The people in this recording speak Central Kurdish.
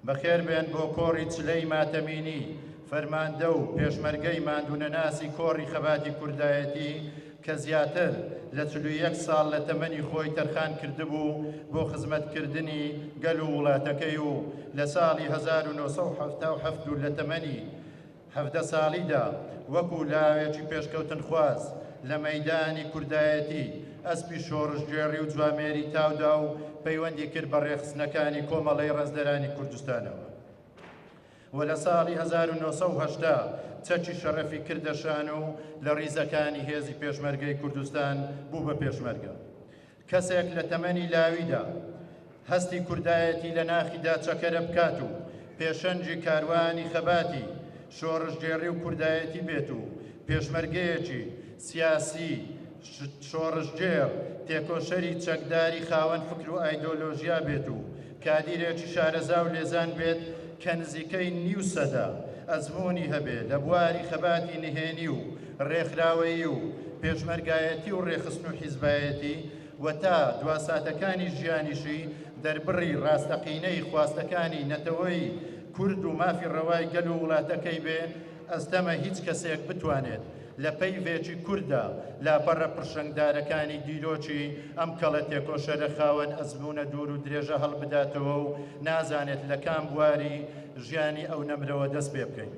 بەخێربێن بۆ کۆڕی چلەی ماتەمینی فەرماندە و پێشمەرگەی ماندوونەناسی کۆڕی خەباتی کوردایەتی کە زیاتر لە 41 ساڵ لە تەمەنی خۆی تەرخان کردبوو بۆ خزمەتکردنی گەل و وڵاتەکەی و لە ساڵی 1970 لە تەمەنی 17 ساڵیدا وەکو لاوێکی پێشکەوتن خواز لە مەیدانی کوردایەتی ئەسپی شۆڕژگێڕی و جوامێری تاودا و پەیوەندی کرد بە ڕێخستنەکانی کۆمەڵەی ڕێزدەرانی کوردستانەوە و لە ساڵی 1970 چەکی شەرەفی کردەشان و لە ڕیزەکانی هێزی پێشمەرگەی کوردستان بوو بە پێشمەرگە. کەسێک لە تەمەنی لاویدا هەستی کوردایەتی لە ناخیدا چەکەرە بکات و پێشەنجی کاروانی خەباتی شۆڕژگێڕی و کوردایەتی بێت و پێشمەرگەیەکی سیاسی شۆڕژگێڕ تێکۆشەری چەکداری خاوەن فکر و ئایدۆلۆژیا بێت و کادیرێکی شارەزا و لێزان بێت کە نزیکەی نیو سەدا ئەزموونی هەبێت لە بواری خەباتی نهێنی و ڕێکخراوەیی و پێشمەرگایەتی و ڕێخستن و حیزبایەتی و تا دواساتەکانی ژیانیشی دەربڕی ڕاستەقینەی خواستەکانی نەتەوەی کورد و مافی ڕەوای گەل و وڵاتەکەی بێ ئەستەمە هیچ کەسێک بتوانێت لە پەیوێکی کووردا لاپەڕە پرشنگدارەکانی دیرۆکی ئەم کەڵە تێکۆشەرە خاوەن ئەزمونە دوور و درێژە هەڵبداتەوە و نازانێت لە کام بواری ژیانی ئەو نەمرەوە دەست پێ بکەین.